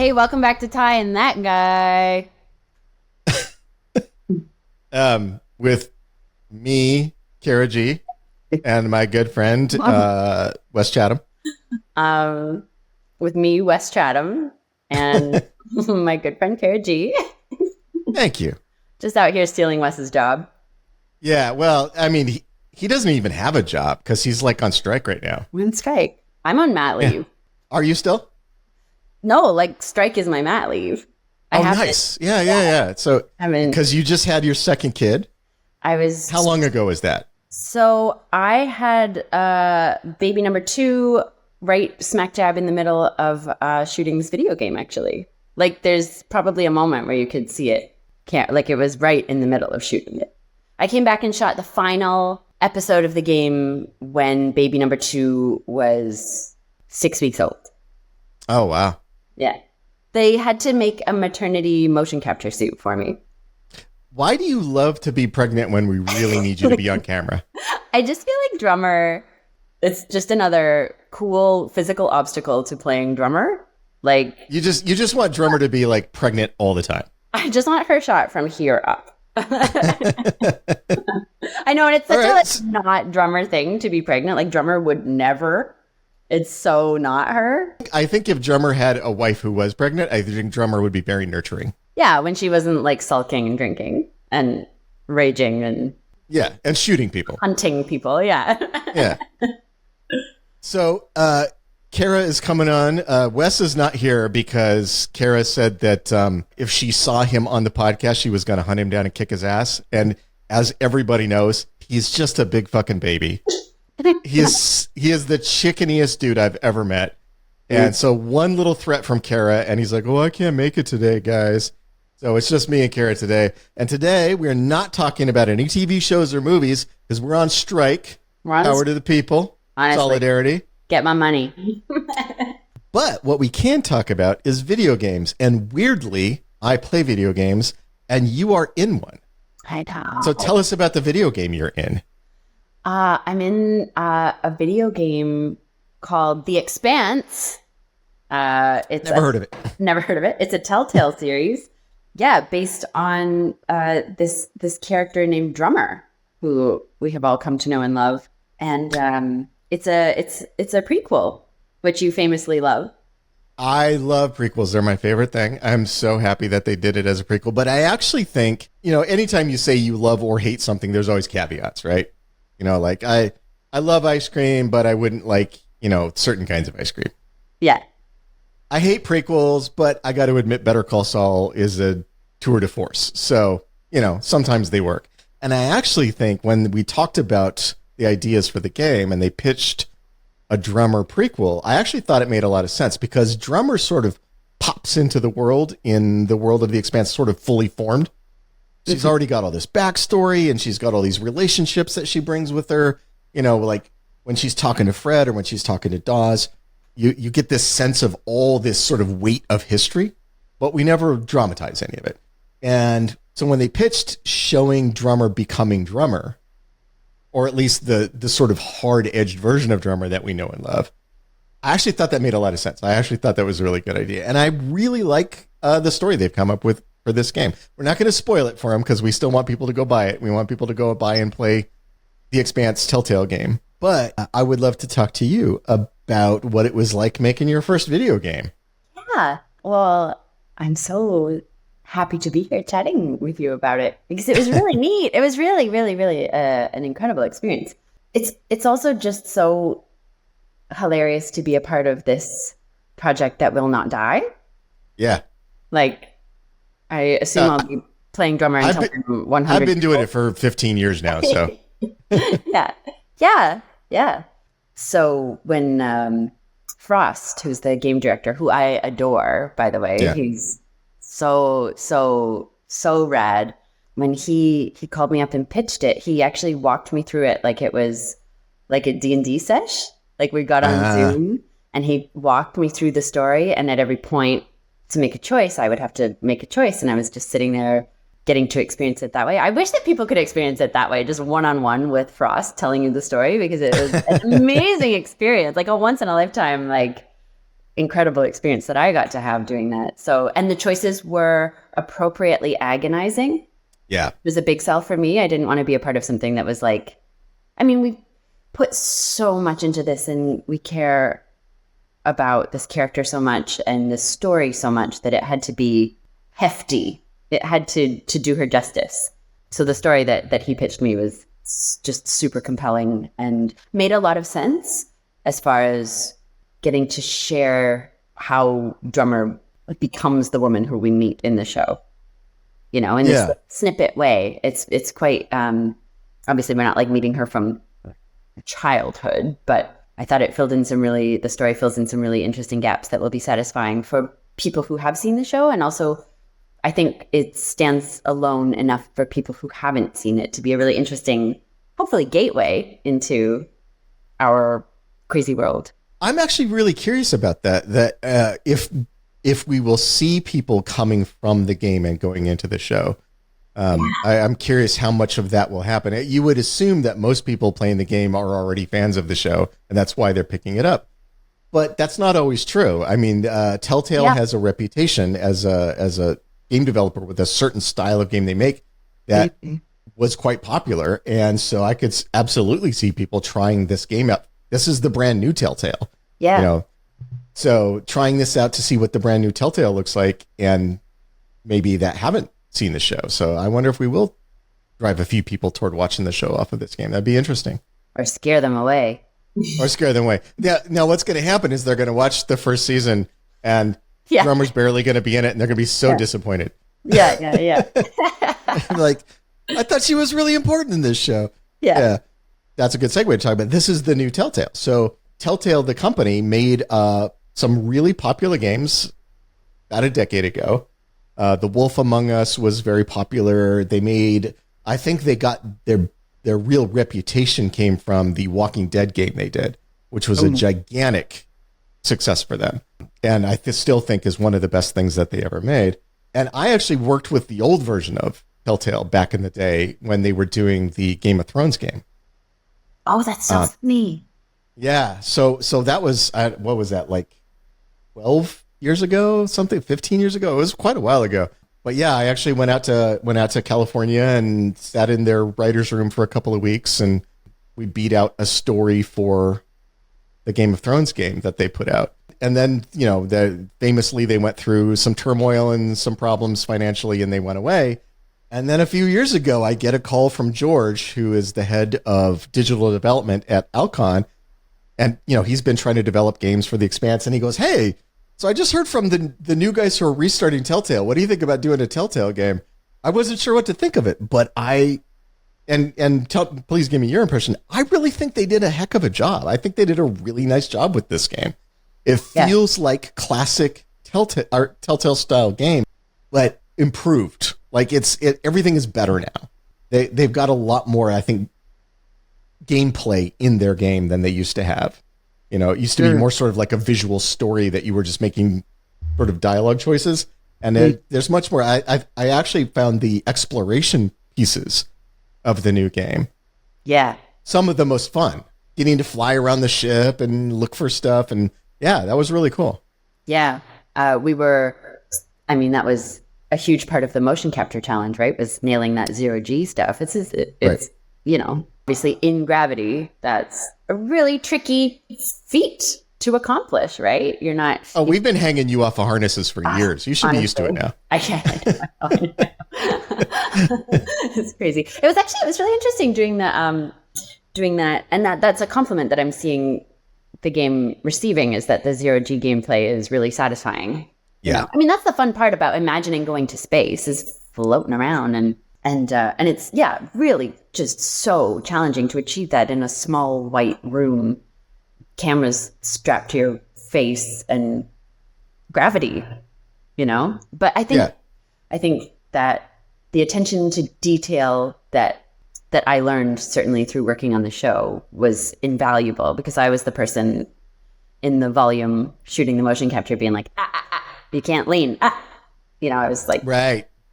Hey, welcome back to Ty and That Guy. With me, Cara Gee, and my good friend, Wes Chatham. With me, Wes Chatham, and my good friend, Cara Gee. Thank you. Just out here stealing Wes's job. Yeah, well, I mean, he doesn't even have a job because he's like on strike right now. We're on strike. I'm on mat leave. Yeah. Are you still? No, like strike is my mat leave. Nice. Yeah. So, because you just had your second kid. How long ago was that? So I had baby number 2 right smack dab in the middle of shooting this video game, actually. Like, there's probably a moment where you could see it. It was right in the middle of shooting it. I came back and shot the final episode of the game when baby number 2 was 6 weeks old. Oh, wow. Yeah. They had to make a maternity motion capture suit for me. Why do you love to be pregnant when we really need you to be on camera? I just feel like drummer, it's just another cool physical obstacle to playing drummer. Like, you just want drummer to be like pregnant all the time. I just want her shot from here up. I know, and it's such a not drummer thing to be pregnant. Like, drummer would never. It's so not her. I think if drummer had a wife who was pregnant, I think drummer would be very nurturing. Yeah, when she wasn't like sulking and drinking and raging and and shooting people, hunting people. Yeah. So, Cara is coming on. Wes is not here because Cara said that if she saw him on the podcast, she was going to hunt him down and kick his ass. And as everybody knows, he's just a big fucking baby. He is the chickeniest dude I've ever met. And so one little threat from Cara, and he's like, "Oh, I can't make it today, guys." So it's just me and Cara today. And today we're not talking about any TV shows or movies because we're on strike. Power to the people. Honestly, solidarity. Get my money. But what we can talk about is video games. And weirdly, I play video games, and you are in one. I know. So tell us about the video game you're in. I'm in a video game called The Expanse. Never heard of it. Never heard of it. It's a Telltale series. Yeah, based on this character named Drummer, who we have all come to know and love. And it's a prequel, which you famously love. I love prequels. They're my favorite thing. I'm so happy that they did it as a prequel. But I actually think, anytime you say you love or hate something, there's always caveats, right? Like I love ice cream, but I wouldn't like, certain kinds of ice cream. Yeah. I hate prequels, but I got to admit Better Call Saul is a tour de force. So, sometimes they work. And I actually think when we talked about the ideas for the game and they pitched a Drummer prequel, I actually thought it made a lot of sense because Drummer sort of pops into the world in the world of The Expanse sort of fully formed. She's already got all this backstory and she's got all these relationships that she brings with her. Like when she's talking to Fred or when she's talking to Dawes, you get this sense of all this sort of weight of history, but we never dramatize any of it. And so when they pitched showing Drummer becoming Drummer, or at least the sort of hard-edged version of Drummer that we know and love, I actually thought that made a lot of sense. I actually thought that was a really good idea. And I really like the story they've come up with for this game. We're not going to spoil it for them because we still want people to go buy it. We want people to go buy and play the Expanse Telltale game. But I would love to talk to you about what it was like making your first video game. Yeah. Well, I'm so happy to be here chatting with you about it because it was really neat. It was really, really, really an incredible experience. It's also just so hilarious to be a part of this project that will not die. Yeah. Like, I assume I'll be playing Drummer until I'm 100. I've been doing it for 15 years now, so. Yeah. So when Frost, who's the game director, who I adore, by the way, he's so rad. When he called me up and pitched it, he actually walked me through it like it was like a D&D sesh. Like we got on Zoom and he walked me through the story, and at every point to make a choice, I would have to make a choice, and I was just sitting there getting to experience it that way. I wish that people could experience it that way, just one-on-one with Frost telling you the story, because it was an amazing experience, like a once in a lifetime, like incredible experience that I got to have doing that. So, and the choices were appropriately agonizing. Yeah. It was a big sell for me. I didn't want to be a part of something that was like, I mean, we put so much into this and we care about this character so much and this story so much that it had to be hefty. It had to do her justice. So the story that he pitched me was just super compelling and made a lot of sense as far as getting to share how Drummer becomes the woman who we meet in the show. You know, in this snippet way. It's quite obviously we're not like meeting her from childhood, but I thought the story fills in some really interesting gaps that will be satisfying for people who have seen the show. And also, I think it stands alone enough for people who haven't seen it to be a really interesting, hopefully, gateway into our crazy world. I'm actually really curious about that if we will see people coming from the game and going into the show. I'm curious how much of that will happen. You would assume that most people playing the game are already fans of the show, and that's why they're picking it up. But that's not always true. I mean, Telltale has a reputation as a game developer with a certain style of game they make that was quite popular. And so I could absolutely see people trying this game out. This is the brand new Telltale. Yeah. You know, so trying this out to see what the brand new Telltale looks like, and maybe that haven't seen the show. So I wonder if we will drive a few people toward watching the show off of this game. That'd be interesting. Or scare them away. Yeah. Now what's going to happen is they're going to watch the first season and Drummer's barely going to be in it, and they're going to be so disappointed. Yeah. Like, I thought she was really important in this show. Yeah. That's a good segue to talk about. This is the new Telltale. So Telltale, the company, made some really popular games about a decade ago. The Wolf Among Us was very popular. I think they got their real reputation came from the Walking Dead game they did, which was a gigantic success for them. And I still think is one of the best things that they ever made. And I actually worked with the old version of Telltale back in the day when they were doing the Game of Thrones game. Oh, that's so funny. Yeah. So that was, what was that, like 12 years ago, 15 years ago? It was quite a while ago. But yeah, I actually went out to California and sat in their writer's room for a couple of weeks, and we beat out a story for the Game of Thrones game that they put out. And then, you know, famously they went through some turmoil and some problems financially, and they went away. And then a few years ago, I get a call from George, who is the head of digital development at Alcon. And, you know, he's been trying to develop games for the Expanse. And he goes, "Hey, so I just heard from the new guys who are restarting Telltale. What do you think about doing a Telltale game?" I wasn't sure what to think of it, but please give me your impression. I really think they did a heck of a job. I think they did a really nice job with this game. It feels like classic Telltale style game, but improved. Like everything is better now. They've got a lot more, I think, gameplay in their game than they used to have. You know, it used to be more sort of like a visual story that you were just making sort of dialogue choices. And there's much more. I actually found the exploration pieces of the new game. Yeah. Some of the most fun. Getting to fly around the ship and look for stuff. And yeah, that was really cool. Yeah. That was a huge part of the motion capture challenge, right? Was nailing that 0G stuff. It's right. You know, obviously in gravity, that's a really tricky feat to accomplish, right? You're not. Oh, we've been hanging you off of harnesses for years. You should honestly be used to it now. I know. It's crazy. It was really interesting doing that, and that's a compliment that I'm seeing the game receiving, is that the 0G gameplay is really satisfying. Yeah. You know? I mean, that's the fun part about imagining going to space, is floating around and it's really just so challenging to achieve that in a small white room, cameras strapped to your face and gravity, you know? But I think that the attention to detail that I learned certainly through working on the show was invaluable, because I was the person in the volume shooting the motion capture being like, you can't lean. You know, I was like,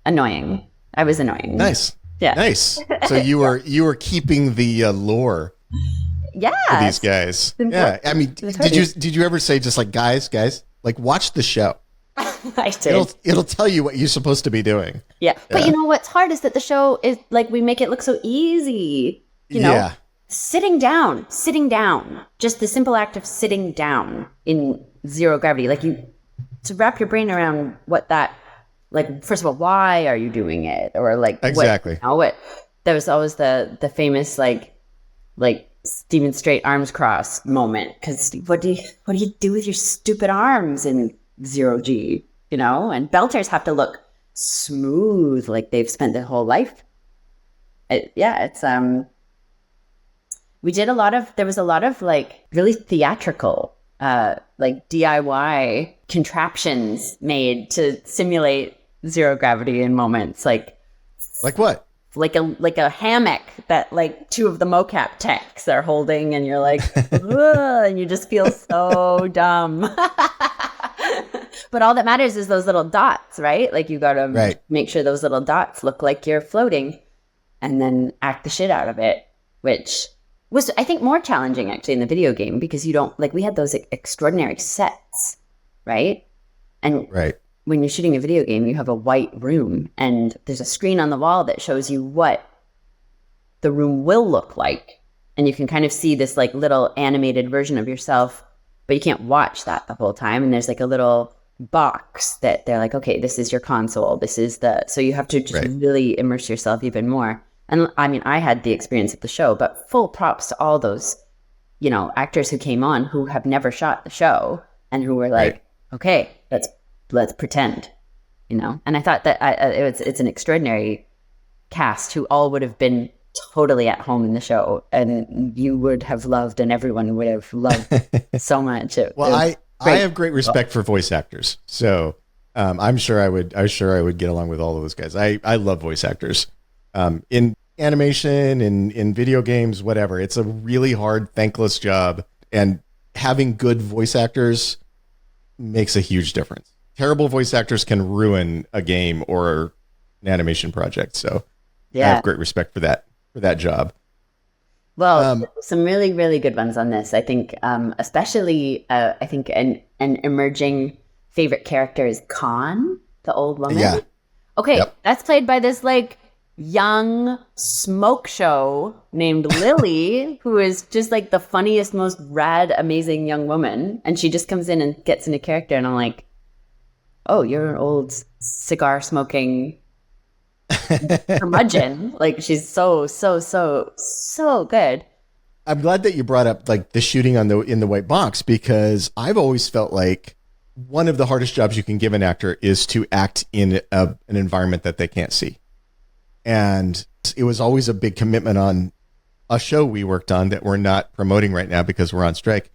annoying. I was annoying. Nice. Yeah. Nice. So you were keeping the lore. Yeah. For these guys. Yeah. I mean, did you ever say just like, guys, Like, watch the show. I did. It'll tell you what you're supposed to be doing. Yeah. But you know what's hard is that the show is like, we make it look so easy, you know? Yeah. Sitting down, just the simple act of sitting down in zero gravity, like to wrap your brain around what that, like, first of all, why are you doing it? Or like, exactly. There was always the famous, like Stephen Straight arms cross moment. Cause what do you do with your stupid arms in zero G, you know? And belters have to look smooth, like they've spent their whole life. There was a lot of like really theatrical, like DIY contraptions made to simulate zero gravity in moments. Like what? Like a hammock that like two of the mocap techs are holding, and you're like, and you just feel so dumb. But all that matters is those little dots, right? Like you got to make sure those little dots look like you're floating, and then act the shit out of it, which was, I think, more challenging actually in the video game, because you don't, like, we had those extraordinary sets, right? And when you're shooting a video game, you have a white room, and there's a screen on the wall that shows you what the room will look like. And you can kind of see this like little animated version of yourself, but you can't watch that the whole time. And there's like a little box that they're like, okay, this is your console. So you have to just really immerse yourself even more. And I mean, I had the experience of the show, but full props to all those, you know, actors who came on who have never shot the show and who were like, okay, let's pretend, you know. And I thought that it's an extraordinary cast who all would have been totally at home in the show, and you would have loved, and everyone would have loved so much. I have great respect for voice actors, so I'm sure I would get along with all of those guys. I love voice actors. In animation, in video games, whatever. It's a really hard, thankless job, and having good voice actors makes a huge difference. Terrible voice actors can ruin a game or an animation project. So I have great respect for that job. Well, some really, really good ones on this. I think, especially, I think an emerging favorite character is Khan, the old woman. Yeah. Okay, that's played by this like young smoke show named Lily, who is just like the funniest, most rad, amazing young woman. And she just comes in and gets into character, and I'm like, oh, you're an old cigar smoking curmudgeon. Like, she's so good. I'm glad that you brought up like the shooting in the white box, because I've always felt like one of the hardest jobs you can give an actor is to act in an environment that they can't see. And it was always a big commitment on a show we worked on that we're not promoting right now because we're on strike.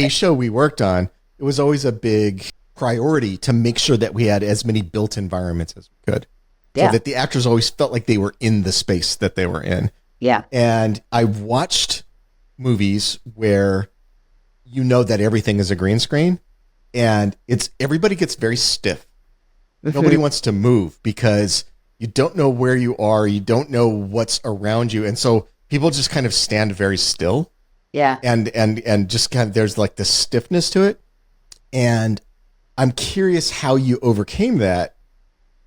Show we worked on, it was always a big priority to make sure that we had as many built environments as we could. So that the actors always felt like they were in the space that they were in. Yeah. And I've watched movies where you know that everything is a green screen, and everybody gets very stiff. Nobody wants to move because you don't know where you are. You don't know what's around you. And so people just kind of stand very still. Yeah. And just kind of, there's like this stiffness to it. And I'm curious how you overcame that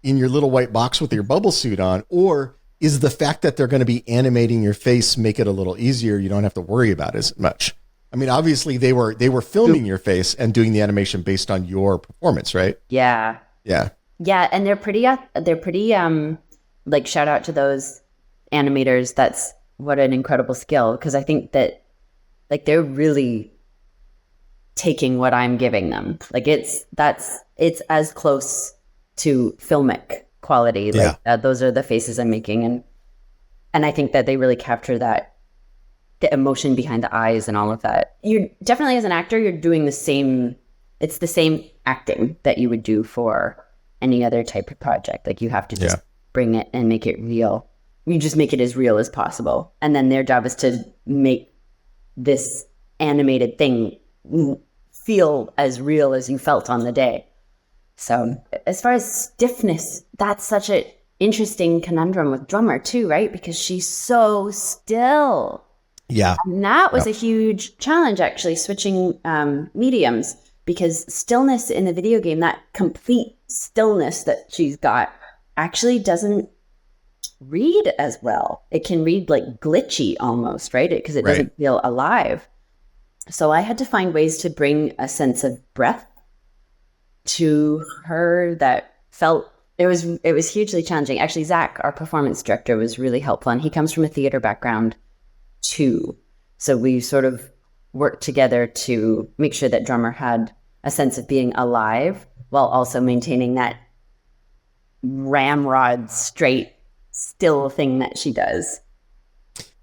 in your little white box with your bubble suit on, or is the fact that they're going to be animating your face make it a little easier? You don't have to worry about it as much. I mean, obviously they were filming your face and doing the animation based on your performance, right? Yeah. Yeah. Yeah, and they're pretty like, shout out to those animators. That's what an incredible skill, because I think that like they're really taking what I'm giving them. Like it's as close to filmic quality. Like those are the faces I'm making, and I think that they really capture that, the emotion behind the eyes and all of that. You're definitely, as an actor, you're doing the same. It's the same acting that you would do for any other type of project. Like, you have to just bring it and make it real. You just make it as real as possible. And then their job is to make this animated thing feel as real as you felt on the day. So as far as stiffness, that's such an interesting conundrum with drummer too, right? Because she's so still. Yeah. And that was a huge challenge, actually, switching mediums. because stillness in the video game, that complete stillness that she's got, actually doesn't read as well. It can read like glitchy almost, right? Because it doesn't feel alive. So I had to find ways to bring a sense of breath to her that felt, it was hugely challenging. Actually, Zach, our performance director, was really helpful, and he comes from a theater background too. So we sort of worked together to make sure that Drummer had a sense of being alive while also maintaining that ramrod straight still thing that she does.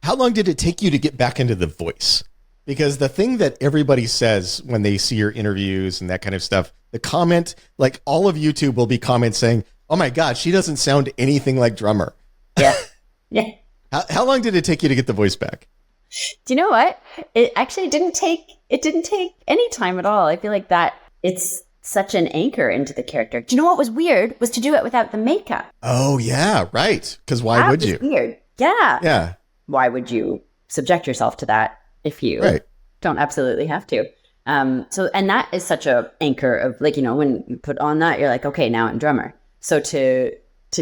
How long did it take you to get back into the voice? Because the thing that everybody says when they see your interviews and that kind of stuff, the comment, like all of YouTube will be comments saying, oh my God, she doesn't sound anything like Drummer. Yeah. Yeah. How long did it take you to get the voice back? Do you know what? It actually didn't take any time at all. I feel like that it's such an anchor into the character. Do you know what was weird? Was to do it without the makeup. Oh yeah, right. Because why would you? Weird. Yeah. Yeah. Why would you subject yourself to that if you don't absolutely have to? So, and that is such a anchor of like, when you put on that, you're like, okay, now I'm Drummer. So to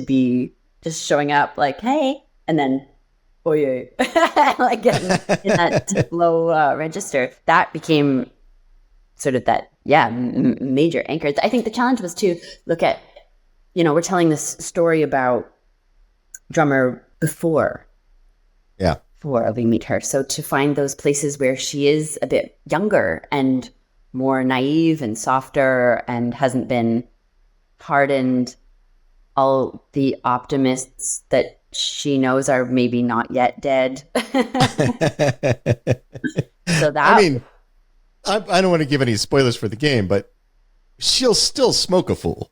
be just showing up like, hey, and then, oh yeah, like getting in that low register, that became sort of that, major anchor. I think the challenge was to look at, we're telling this story about Drummer before we meet her. So to find those places where she is a bit younger and more naive and softer and hasn't been hardened, all the optimists that she knows are maybe not yet dead. So that, I mean, I don't want to give any spoilers for the game, but she'll still smoke a fool.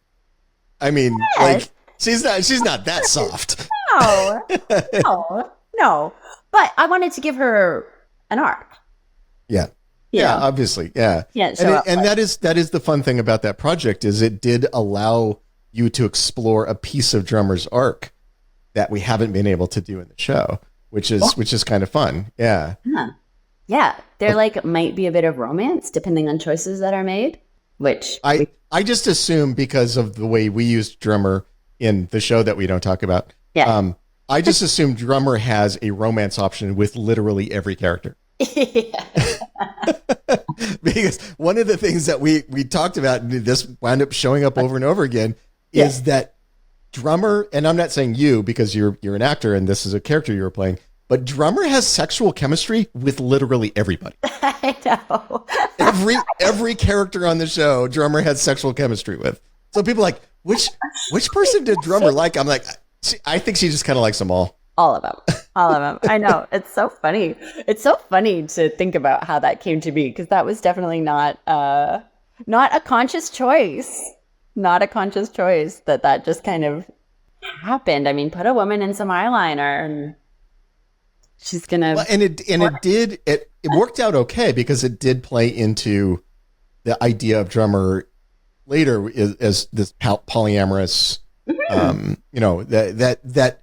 I mean, like she's not that soft. No. But I wanted to give her an arc. Yeah. Yeah, obviously. Yeah. Yeah. And that is the fun thing about that project is it did allow you to explore a piece of Drummer's arc that we haven't been able to do in the show, which is kind of fun. Yeah. Yeah. There might be a bit of romance depending on choices that are made, which I just assume because of the way we used Drummer in the show that we don't talk about. Yeah. I just assume Drummer has a romance option with literally every character. Because one of the things that we talked about, and this wound up showing up over and over again, is that Drummer, and I'm not saying you because you're an actor and this is a character you were playing, but Drummer has sexual chemistry with literally everybody. I know. every character on the show, Drummer has sexual chemistry with. So people are like, which person did Drummer like? I'm like, I think she just kind of likes them all. All of them. I know. It's so funny. It's so funny to think about how that came to be, because that was definitely not a conscious choice. Not a conscious choice that just kind of happened. I mean, put a woman in some eyeliner and she's gonna. Well, it worked out okay because it did play into the idea of Drummer later as this polyamorous. That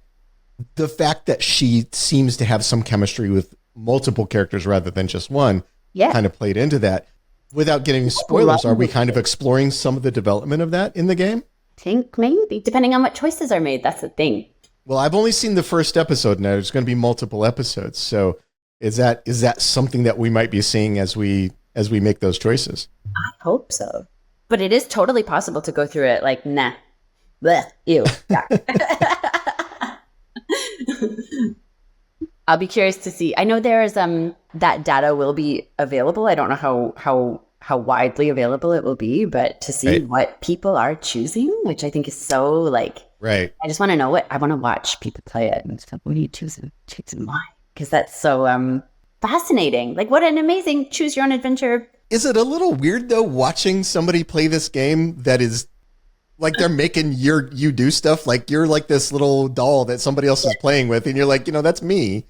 the fact that she seems to have some chemistry with multiple characters rather than just one kind of played into that. Without getting spoilers, are we kind of exploring some of the development of that in the game? I think maybe, depending on what choices are made. That's the thing. Well, I've only seen the first episode, and there's going to be multiple episodes. So is that something that we might be seeing as we make those choices? I hope so. But it is totally possible to go through it like, nah. Blech, ew. Yeah. I'll be curious to see. I know there's that data will be available. I don't know how widely available it will be, but to see what people are choosing, which I think is so I just want to know I want to watch people play it and stuff. What are you choosing? Choosing why? Because that's so fascinating. Like, what an amazing choose your own adventure. Is it a little weird though watching somebody play this game that is like they're making you do stuff, like you're like this little doll that somebody else is playing with, and you're like, that's me.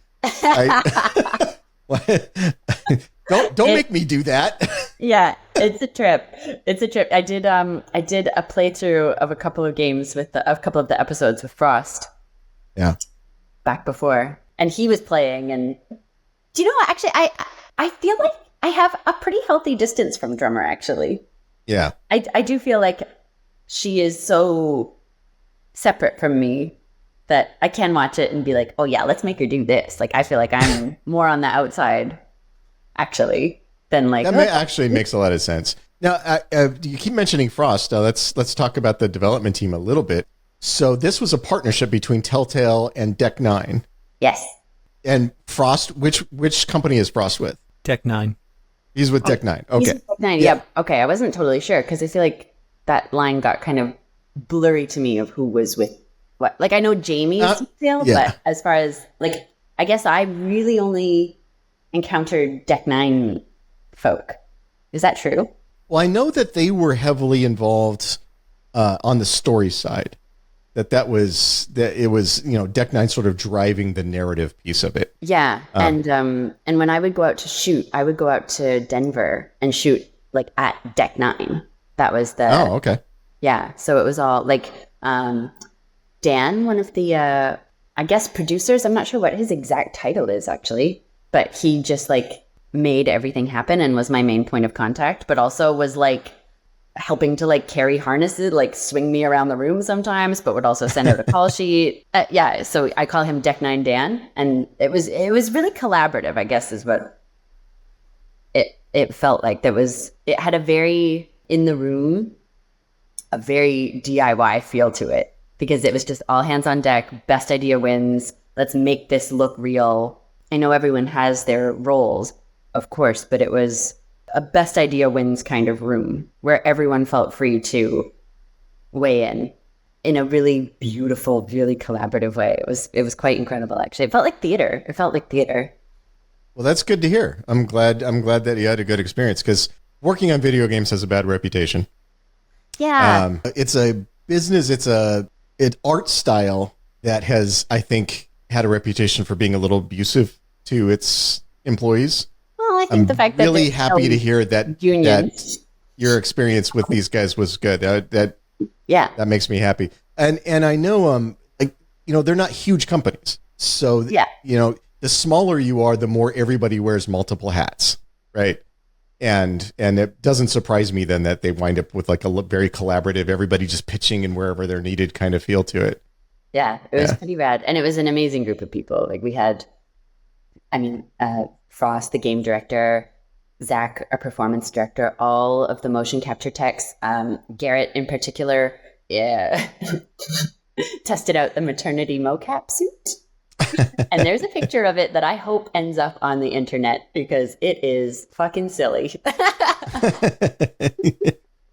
Don't make me do that. Yeah, it's a trip. I did a playthrough of a couple of games with a couple of the episodes with Frost. Yeah. Back before, and he was playing, and do you know what? Actually, I feel like I have a pretty healthy distance from Drummer. Actually, Yeah. I do feel like she is so separate from me that I can watch it and be like, oh yeah, let's make her do this. Like I feel like I'm more on the outside actually than like, That oh, actually makes a lot of sense. Now, you keep mentioning Frost. Let's talk about the development team a little bit. So this was a partnership between Telltale and Deck Nine. yes. And Frost, which company is Frost with? Deck 9. He's with Deck Nine. Okay. Nine. Yeah. Okay. I wasn't totally sure because I feel like that line got kind of blurry to me of who was with what. Like I know Jamie's detail, yeah. but as far as like, I guess I really only encountered Deck Nine folk. Is that true? Well, I know that they were heavily involved on the story side. That it was Deck Nine sort of driving the narrative piece of it. Yeah, and when I would go out to shoot, I would go out to Denver and shoot like at Deck Nine. That was the okay. Yeah, so it was all like Dan, one of the I guess producers. I'm not sure what his exact title is actually, but he just like made everything happen and was my main point of contact, but also was like helping to like carry harnesses, like swing me around the room sometimes, but would also send out a call sheet. Yeah, so I call him Deck Nine Dan, and it was really collaborative, I guess, is what it felt like. It had a very in the room, a very DIY feel to it because it was just all hands on deck. Best idea wins. Let's make this look real. I know everyone has their roles, of course, but it was a best idea wins kind of room where everyone felt free to weigh in a really beautiful, really collaborative way. It was quite incredible, actually. It felt like theater. Well, that's good to hear. I'm glad that you had a good experience because working on video games has a bad reputation. Yeah. It's a business. It's an art style that has, I think, had a reputation for being a little abusive to its employees. Well, I think the fact that really happy to hear that your experience with these guys was good. That makes me happy. And I know they're not huge companies. So the smaller you are, the more everybody wears multiple hats, right? And it doesn't surprise me then that they wind up with like a very collaborative, everybody just pitching in wherever they're needed kind of feel to it. Yeah, it was pretty rad. And it was an amazing group of people. Like we had, Frost, the game director, Zach, our performance director, all of the motion capture techs, Garrett in particular, tested out the maternity mocap suit. And there's a picture of it that I hope ends up on the internet because it is fucking silly.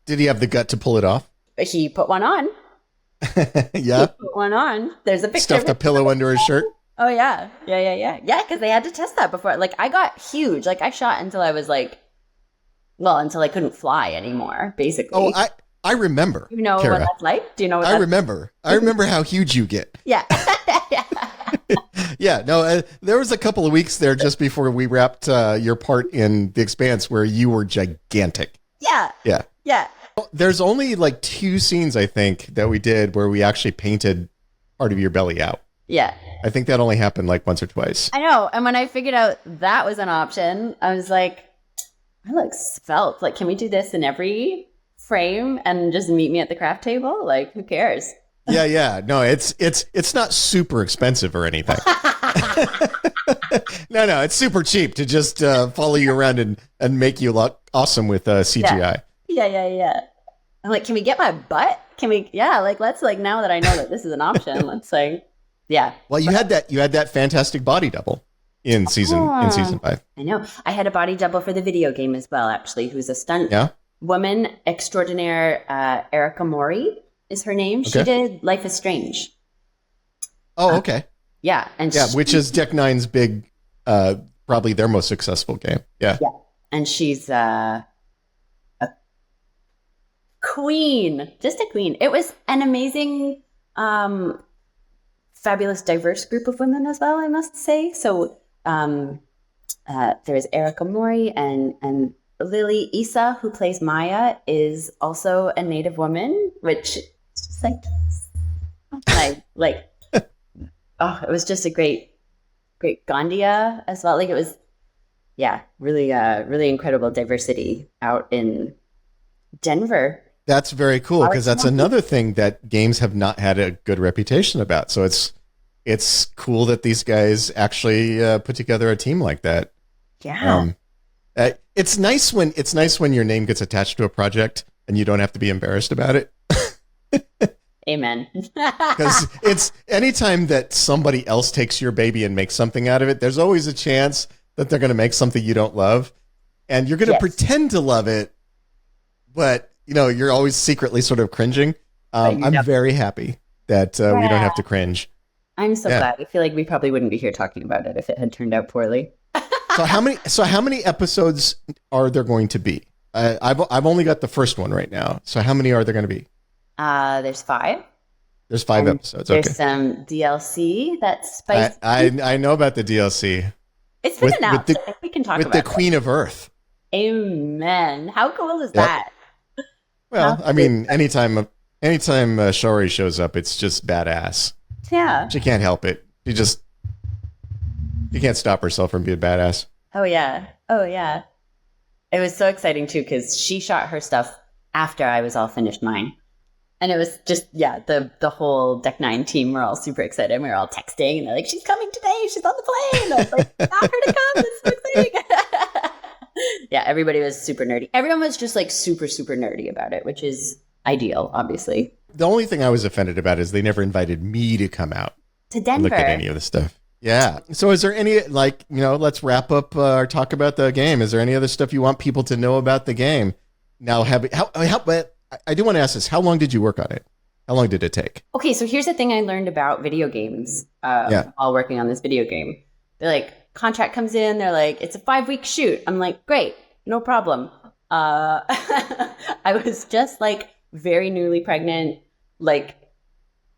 Did he have the gut to pull it off? He put one on. Yeah. He put one on. There's a picture. Stuffed a pillow under his shirt. Oh, yeah. Yeah, because they had to test that before. Like, I got huge. Like, I shot until I was like, until I couldn't fly anymore, basically. Oh, I remember. You know, Cara, what that's like? Do you know what I remember. I remember how huge you get. Yeah. Yeah, no, there was a couple of weeks there just before we wrapped your part in The Expanse where you were gigantic. Yeah. There's only like 2 scenes, I think, that we did where we actually painted part of your belly out. Yeah. I think that only happened like once or twice. I know. And when I figured out that was an option, I was like, I look svelte. Like, can we do this in every frame and just meet me at the craft table? Like, who cares? Yeah. No, it's not super expensive or anything. No, it's super cheap to just follow you around and make you look awesome with CGI. Yeah. I'm like, can we get my butt? Can we? Yeah, like let's like now that I know that this is an option, let's like, yeah. Well, you had that fantastic body double in season 5. I know. I had a body double for the video game as well, actually, who's a stunt woman extraordinaire. Erica Mori is her name. Okay. She did Life is Strange. Oh, okay. Yeah, and which is Deck Nine's big, probably their most successful game. Yeah, and she's a queen, just a queen. It was an amazing, fabulous, diverse group of women as well, I must say. So there's Erica Mori and Lily Issa, who plays Maya, is also a Native woman, which is just like it was just a great Gandia as well. Like it was, really incredible diversity out in Denver. That's very cool because that's another thing that games have not had a good reputation about. So it's cool that these guys actually put together a team like that. Yeah. It's nice when your name gets attached to a project and you don't have to be embarrassed about it. Amen. Because it's anytime that somebody else takes your baby and makes something out of it, there's always a chance that they're going to make something you don't love, and you're going to pretend to love it, but you're always secretly sort of cringing. I'm very happy that we don't have to cringe. I'm so glad. I feel like we probably wouldn't be here talking about it if it had turned out poorly. So how many episodes are there going to be? I've only got the first one right now. So how many are there going to be? There's 5. There's 5 episodes. There's some DLC that's spicy. I know about the DLC. It's been announced. I think we can talk about it. With the Queen of Earth. Amen. How cool is that? Well, I mean, anytime Shori shows up, it's just badass. Yeah. She can't help it. She can't stop herself from being badass. Oh, yeah. It was so exciting, too, because she shot her stuff after I was all finished mine. And it was just, the whole Deck 9 team were all super excited. We were all texting, and they're like, she's coming today. She's on the plane. I was like, got her to come. It's so exciting. Yeah, everybody was super nerdy. Everyone was just like super, super nerdy about it, which is ideal, obviously. The only thing I was offended about is they never invited me to come out to Denver. Look at any of the stuff. Yeah. So is there any, let's wrap up or talk about the game. Is there any other stuff you want people to know about the game? Now, I do want to ask this. How long did you work on it? How long did it take? Okay, so here's the thing I learned about video games while working on this video game. They're like, contract comes in, they're like, it's a 5-week shoot. I'm like, great, no problem. I was just like very newly pregnant, like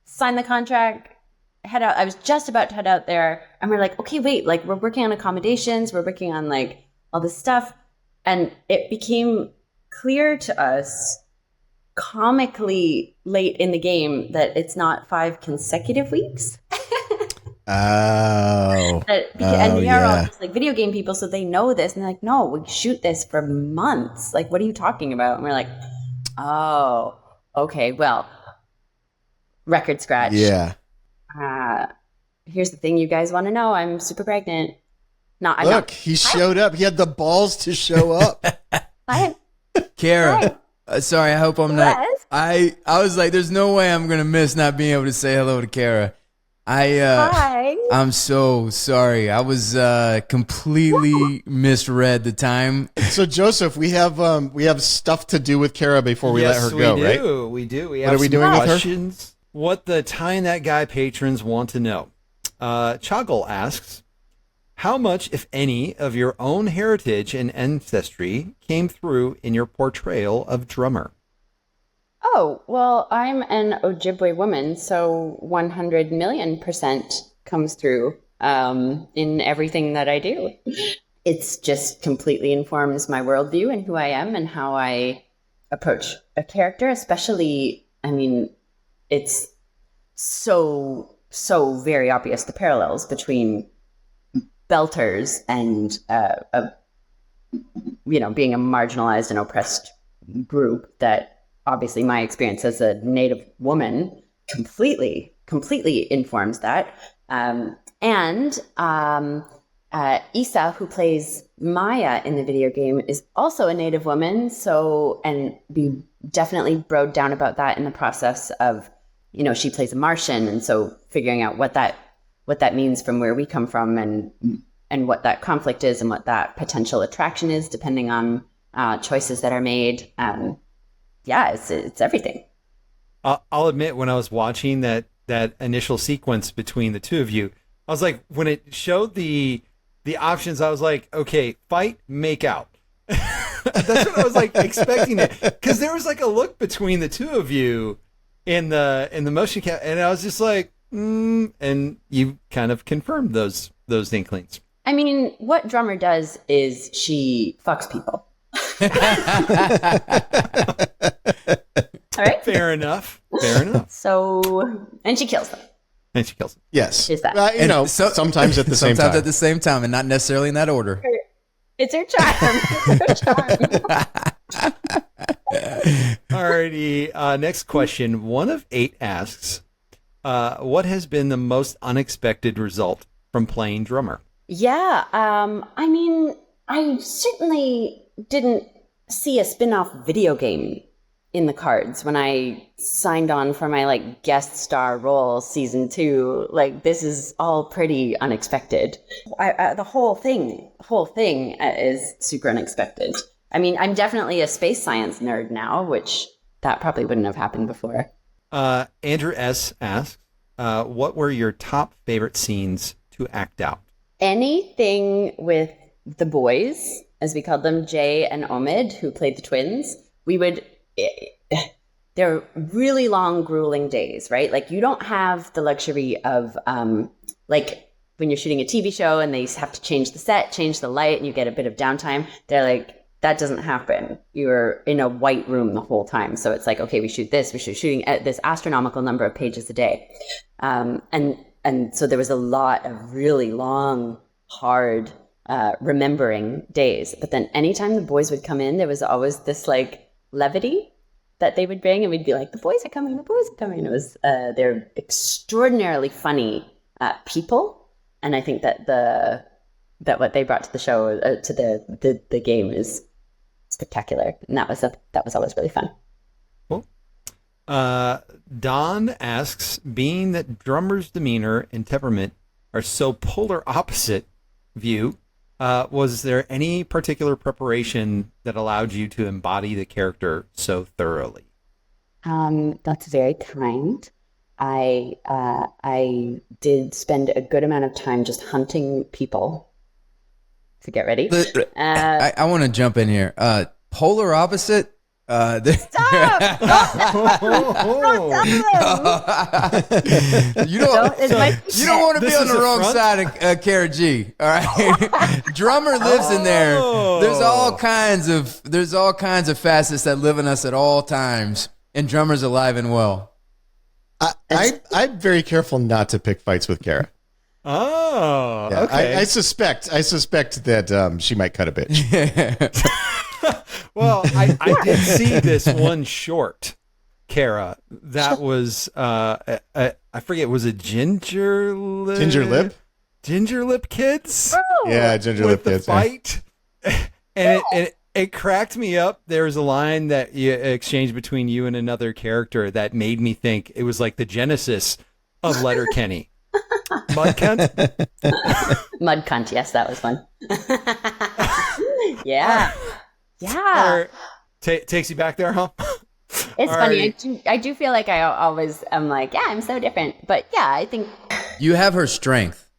sign the contract, head out. I was just about to head out there, and we're like, okay, wait, like we're working on accommodations, we're working on like all this stuff. And it became clear to us comically late in the game that it's not 5 consecutive weeks. And we are all just like video game people, so they know this, and they're like, no, we shoot this for months. Like, what are you talking about? And we're like, oh, okay, well, record scratch. Yeah. Here's the thing you guys want to know. I'm super pregnant. He showed up. He had the balls to show up. Cara, sorry, I hope I'm not. I was like, there's no way I'm going to miss not being able to say hello to Cara. Hi. I'm so sorry. I was completely misread the time. So Joseph, we have stuff to do with Cara before we let her go, right? We do. We have what are we doing questions with her? What the Tying That Guy patrons want to know. Choggle asks, how much, if any, of your own heritage and ancestry came through in your portrayal of Drummer? Oh, well, I'm an Ojibwe woman, so 100 million% comes through in everything that I do. It's just completely informs my worldview and who I am and how I approach a character, especially, I mean, it's so very obvious, the parallels between belters and, being a marginalized and oppressed group that obviously my experience as a Native woman completely informs that. Isa, who plays Maya in the video game, is also a Native woman. And we definitely broke down about that in the process of, she plays a Martian. And so figuring out what that means from where we come from and what that conflict is and what that potential attraction is, depending on choices that are made. It's everything. I'll admit, when I was watching that initial sequence between the two of you, I was like, when it showed the options, I was like, okay, fight, make out. That's what I was like expecting it, because there was like a look between the two of you in the motion cap, and I was just like, and you kind of confirmed those inklings. I mean, what Drummer does is she fucks people. All right. Fair enough. So, and she kills them. Yes. Is that? Sometimes at the same time. Sometimes at the same time, and not necessarily in that order. It's her charm. Alrighty. Next question. One of 8 asks, what has been the most unexpected result from playing drummer? Yeah. I mean, I certainly didn't see a spin-off video game in the cards when I signed on for my guest star role season 2. This is all pretty unexpected. The whole thing is super unexpected. I mean, I'm definitely a space science nerd now, which that probably wouldn't have happened before. Andrew S. asks, what were your top favorite scenes to act out? Anything with the boys, as we called them, Jay and Omid, who played the twins. They're really long, grueling days, right? You don't have the luxury of, when you're shooting a TV show and they have to change the set, change the light, and you get a bit of downtime. They're like, that doesn't happen. You're in a white room the whole time. So it's okay, we shoot this, shooting at this astronomical number of pages a day. And so there was a lot of really long, hard, remembering days. But then anytime the boys would come in, there was always this levity that they would bring, and we'd be like, the boys are coming. It was, they're extraordinarily funny people. And I think that what they brought to the show, to the game is spectacular. And that was always really fun. Cool. Don asks, being that drummer's demeanor and temperament are so polar opposite view, was there any particular preparation that allowed you to embody the character so thoroughly? That's very kind. I did spend a good amount of time just hunting people to get ready. I want to jump in here. Polar opposite. Stop! You don't want to be on the wrong side of Cara Gee. All right, drummer lives in there. There's all kinds of facets that live in us at all times, and drummer's alive and well. I'm very careful not to pick fights with Cara. Oh, yeah, okay. I suspect that she might cut a bitch. Well, I did see this one short, Cara, that was, I forget, was it Ginger Lip Kids? Oh, yeah, Ginger Lip Kids. Fight. And it cracked me up. There was a line that you exchanged between you and another character that made me think it was like the genesis of Letterkenny. Mud cunt? Mud cunt, yes, that was fun. Yeah. Yeah. Takes you back there, huh? It's funny. Right. I do feel like I always am like, yeah, I'm so different. But yeah, I think you have her strength.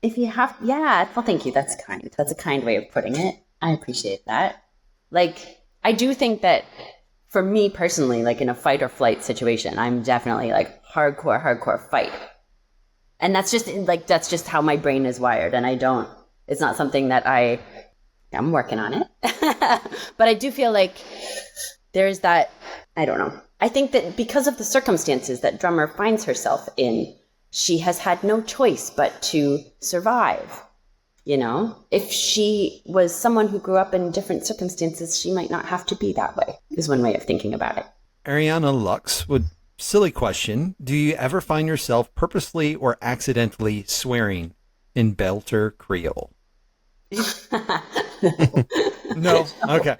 If you have, yeah, well, thank you. That's kind. That's a kind way of putting it. I appreciate that. I do think that for me personally, in a fight or flight situation, I'm definitely hardcore fight. And that's just how my brain is wired. And it's not something that I'm working on it. But I do feel like there's that, I don't know. I think that because of the circumstances that Drummer finds herself in, she has had no choice but to survive. If she was someone who grew up in different circumstances, she might not have to be that way, is one way of thinking about it. Ariana Lux would, silly question, do you ever find yourself purposely or accidentally swearing in Belter Creole? No. Okay.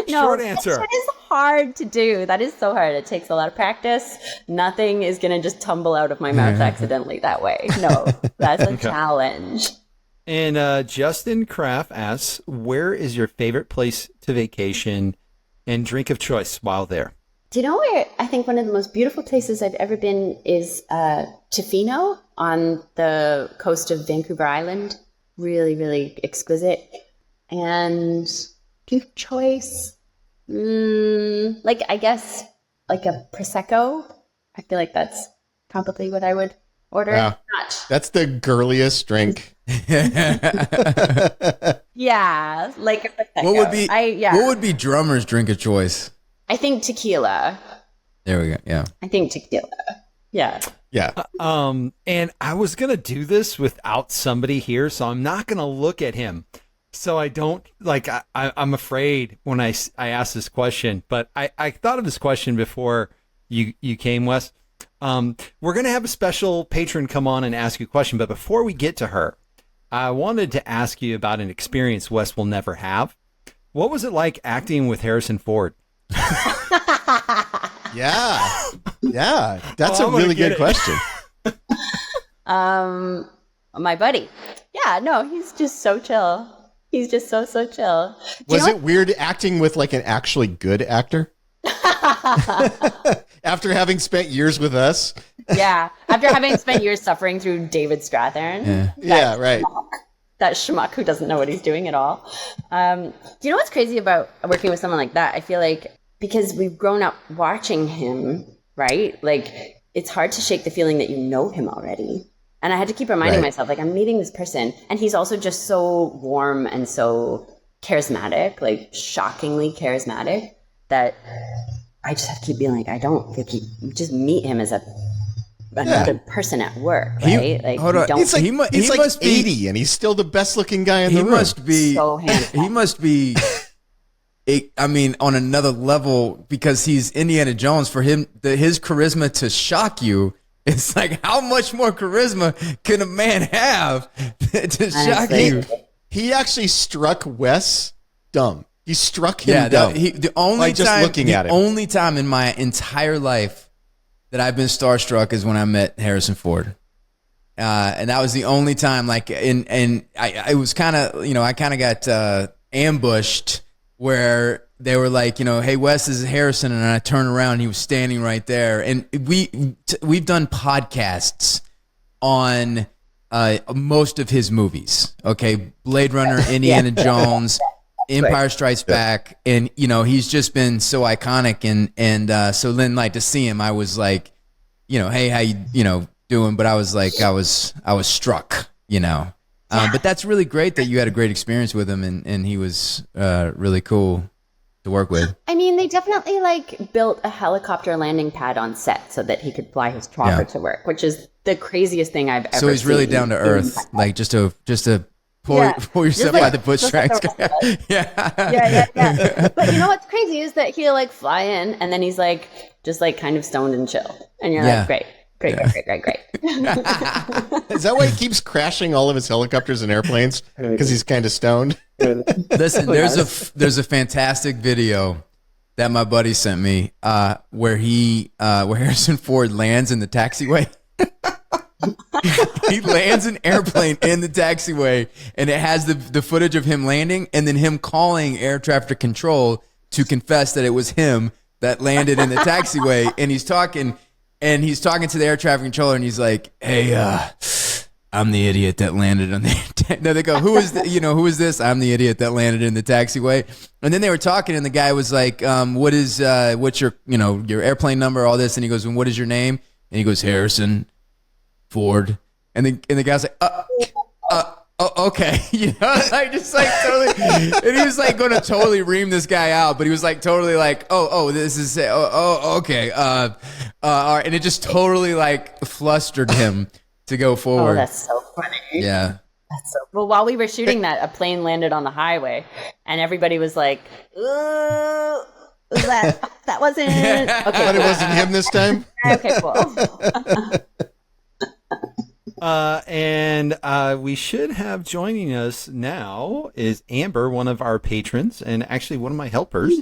No, short answer. That is hard to do. That is so hard. It takes a lot of practice. Nothing is going to just tumble out of my mouth accidentally that way. No, that's a challenge. And Justin Kraft asks, where is your favorite place to vacation and drink of choice while there? Do you know where I think one of the most beautiful places I've ever been is Tofino on the coast of Vancouver Island? Really, really exquisite. And drink of choice, I guess, a Prosecco. I feel like that's probably what I would order. Yeah. That's the girliest drink. Yeah, like a Prosecco. What would be Drummer's drink of choice? I think tequila. There we go. Yeah. I think tequila. Yeah. Yeah. And I was going to do this without somebody here, so I'm not going to look at him. So I don't like. I'm afraid when I ask this question, but I thought of this question before you came, Wes. We're gonna have a special patron come on and ask you a question, but before we get to her, I wanted to ask you about an experience Wes will never have. What was it like acting with Harrison Ford? Yeah, that's a really good question. My buddy. Yeah, no, he's just so chill. He's just so chill. Was it weird acting with like an actually good actor? After having spent years with us? Yeah, after having spent years suffering through David Strathairn. Yeah, right. That schmuck who doesn't know what he's doing at all. Do you know what's crazy about working with someone like that? I feel like because we've grown up watching him, right? Like, it's hard to shake the feeling that you know him already. And I had to keep reminding myself, like, I'm meeting this person. And he's also just so warm and so charismatic, like shockingly charismatic, that I just have to keep being like, I don't think you just meet him as another person at work, right? Hold on. He's like, he must be 80 and he's still the best looking guy in the room. He must be I mean, on another level, because he's Indiana Jones. For him, his charisma to shock you, it's like, how much more charisma can a man have to shock you? He actually struck Wes dumb. He struck him dumb. The only time in my entire life that I've been starstruck is when I met Harrison Ford. And that was the only time, like, and I was kind of, I kind of got ambushed where they were like, hey, Wes, this is Harrison, and I turned around and he was standing right there. And we've done podcasts on most of his movies. Okay, Blade Runner, Indiana Jones, Empire Strikes Back, and he's just been so iconic. And so then, like, to see him, I was like, hey, how you doing? But I was like, I was struck, But that's really great that you had a great experience with him, and he was really cool to work with. I mean, they definitely built a helicopter landing pad on set so that he could fly his chopper to work, which is the craziest thing I've ever seen. So he's really down to earth, like just to pull yourself by the bootstraps. Yeah. But you know what's crazy is that he'll fly in and then he's just kind of stoned and chill, and you're like, great. Great. Is that why he keeps crashing all of his helicopters and airplanes? Because he's kind of stoned? Listen, there's a fantastic video that my buddy sent me where Harrison Ford lands in the taxiway. He lands an airplane in the taxiway, and it has the footage of him landing and then him calling air traffic control to confess that it was him that landed in the taxiway, and he's talking to the air traffic controller, and he's like, "Hey, I'm the idiot that landed on the." No, they go, "Who is who is this?" "I'm the idiot that landed in the taxiway." And then they were talking, and the guy was like, "What's your your airplane number, all this?" And he goes, "And what is your name?" And he goes, "Harrison Ford." And the guy's like, okay, totally. And he was going to totally ream this guy out, but he was totally this is okay, all right, and it just totally flustered him to go forward. Oh, that's so funny. Yeah. Well, while we were shooting that, a plane landed on the highway, and everybody was like, "Ooh, that wasn't okay." But it wasn't him this time. Okay, cool. And we should have joining us now is Amber, one of our patrons, and actually one of my helpers.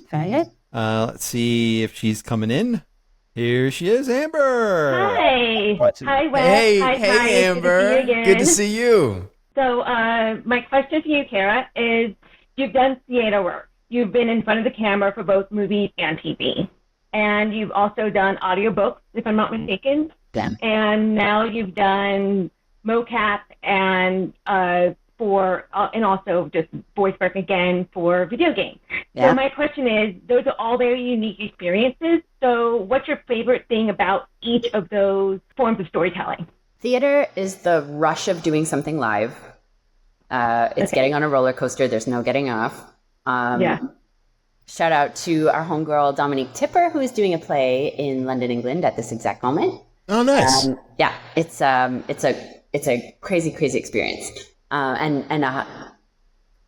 Let's see if she's coming in. Here she is, Amber. Hi. Hi, Wes. Hey, hi, Amber. Good to see you. So my question to you, Cara, is you've done theater work. You've been in front of the camera for both movies and TV. And you've also done audiobooks, if I'm not mistaken. Damn. And now you've done mocap and and also just voice work again for video games. Yeah. So my question is, those are all very unique experiences. So what's your favorite thing about each of those forms of storytelling? Theater is the rush of doing something live. It's getting on a roller coaster. There's no getting off. Shout out to our homegirl, Dominique Tipper, who is doing a play in London, England at this exact moment. Oh, nice. It's a crazy experience. And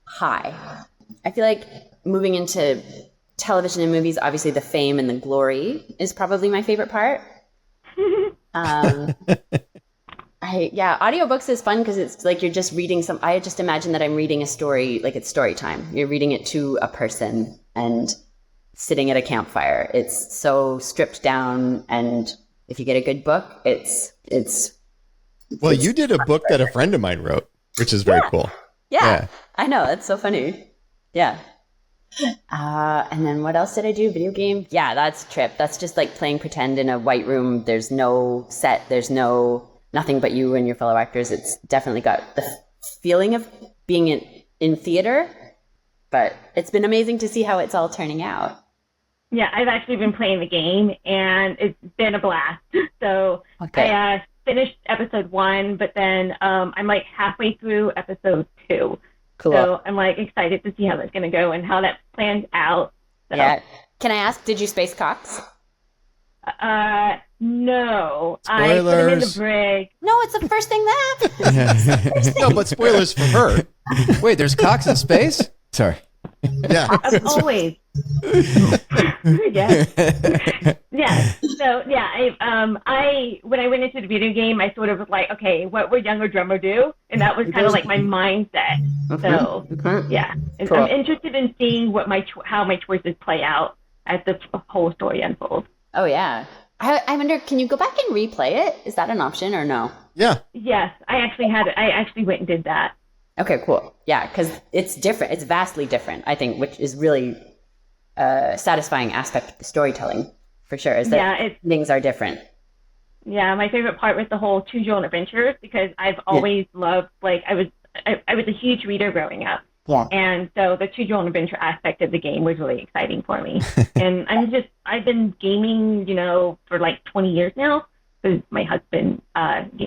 high. I feel like moving into television and movies, obviously the fame and the glory is probably my favorite part. Audiobooks is fun because it's like you're just reading I just imagine that I'm reading a story, like it's story time. You're reading it to a person and sitting at a campfire. It's so stripped down, and if you get a good book, it's you did a book that a friend of mine wrote, which is very cool. Yeah, I know. That's so funny. Yeah. And then what else did I do? Video game? Yeah, that's a trip. That's just like playing pretend in a white room. There's no set. There's nothing but you and your fellow actors. It's definitely got the feeling of being in theater, but it's been amazing to see how it's all turning out. Yeah, I've actually been playing the game, and it's been a blast. So I finished episode 1, but then I'm like halfway through episode 2. Cool. So I'm like excited to see how that's going to go and how that plans out. So. Yeah. Can I ask, did you space Cox? No. Spoilers. I put him in the brig. No, it's the first thing that happens. No, but spoilers for her. Wait, there's Cox in space? Sorry. Yeah. Always. Yeah. Yeah. So yeah, I when I went into the video game, I sort of was like, okay, what would younger drummer do? And that was kind of like my mindset. So yeah, Cool. I'm interested in seeing what how my choices play out as the whole story unfolds. Oh yeah. I wonder, can you go back and replay it? Is that an option or no? Yeah. Yes, I actually went and did that. Okay, cool. Yeah, because it's different. It's vastly different, I think, which is really satisfying aspect of the storytelling, for sure, is that things are different. Yeah, my favorite part was the whole choose your own adventures, because I've always loved, like, I was a huge reader growing up. Yeah. And so the choose your own adventure aspect of the game was really exciting for me. And I've been gaming, for like 20 years now, because my husband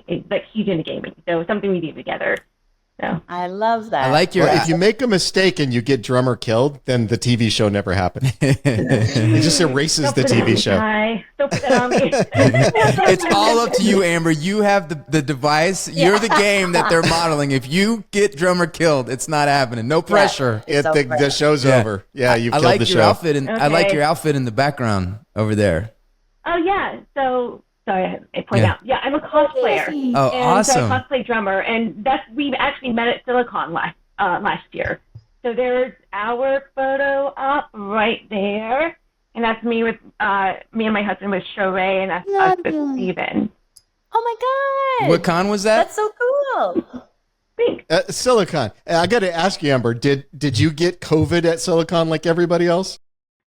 is like huge into gaming. So something we do together. So I love that. I like your. If you make a mistake and you get drummer killed, then the TV show never happened. It just erases the TV show. Don't put that on me. It's all up to you, Amber. You have the device. You're the game that they're modeling. If you get drummer killed, it's not happening. No pressure. The show's over. Yeah, you've killed like the your show. outfit, and I like your outfit in the background over there. Oh yeah. So. Sorry, I point out. Yeah, I'm a cosplayer. Oh, and awesome. So I cosplay drummer, and we actually met at Silicon last year. So there's our photo up right there, and that's me with me and my husband with Sheree, and that's us with Steven. Oh my god! What con was that? That's so cool. Thanks. Silicon. I got to ask you, Amber, did you get COVID at Silicon like everybody else?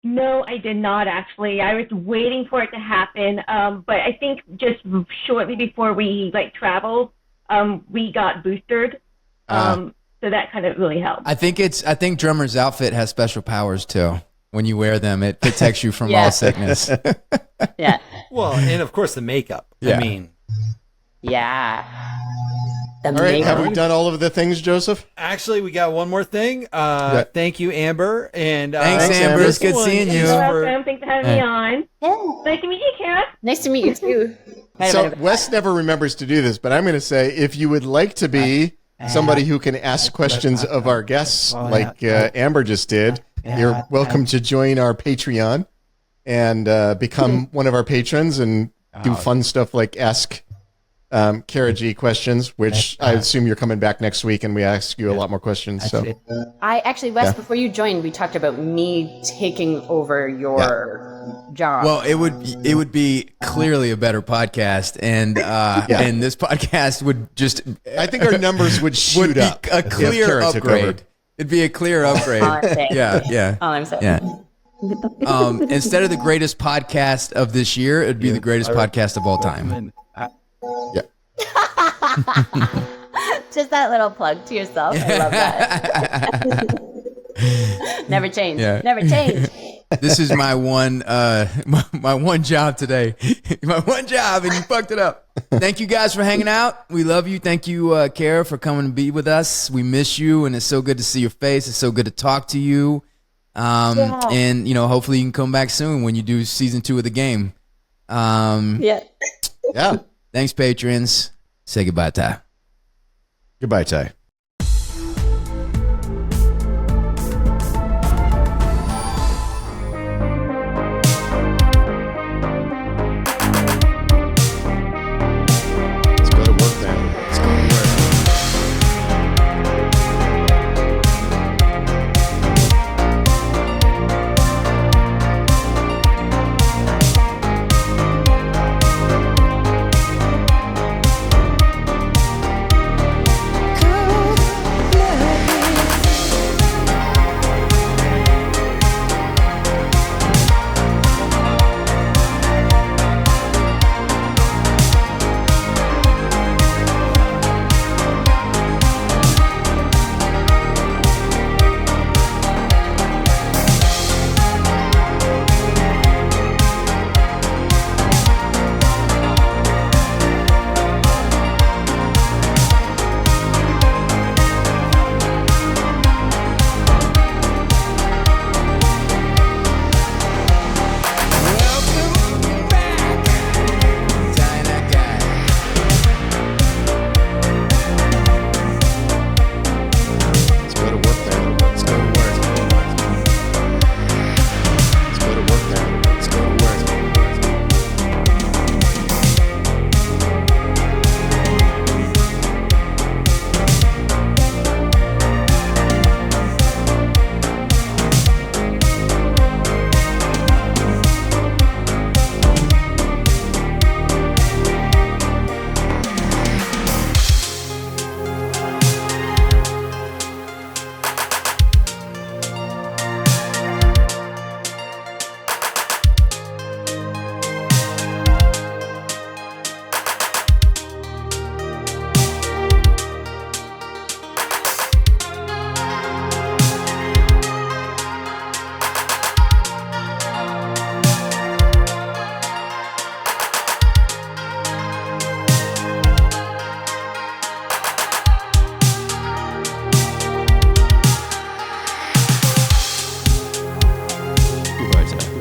No, I did not actually. I was waiting for it to happen, but I think just shortly before we traveled, we got boosted. So that kind of really helped. I think drummer's outfit has special powers too. When you wear them, it protects you from all sickness. Yeah. Well, and of course the makeup. Yeah. I mean. Yeah. All right, have we done all of the things, Joseph? Actually, we got one more thing. Thank you, Amber. And thanks, Amber. It's good seeing you. You're welcome. Thanks for having me on. Yeah. Nice to meet you, Cara. Nice to meet you too. So Wes never remembers to do this, but I'm going to say, if you would like to be somebody who can ask questions of our guests, like Amber just did, you're welcome to join our Patreon and become one of our patrons and do fun stuff like ask Cara Gee questions, which I assume you're coming back next week and we ask you a lot more questions. So I actually, Wes, before you joined, we talked about me taking over your job. Well, it would be clearly a better podcast, and and this podcast would just. I think our numbers would shoot be up. A clear upgrade. It'd be a clear upgrade. Yeah. All I'm saying. Yeah. Instead of the greatest podcast of this year, it'd be the greatest podcast of all time. Yeah. Just that little plug to yourself. I love that. Never change. Yeah. Never change. This is my one job today. My one job, and you fucked it up. Thank you guys for hanging out. We love you. Thank you, Cara, for coming to be with us. We miss you, and it's so good to see your face. It's so good to talk to you. And hopefully you can come back soon when you do season 2 of the game. Yeah. Thanks, patrons. Say goodbye, Ty. Goodbye, Ty. Goodbye today.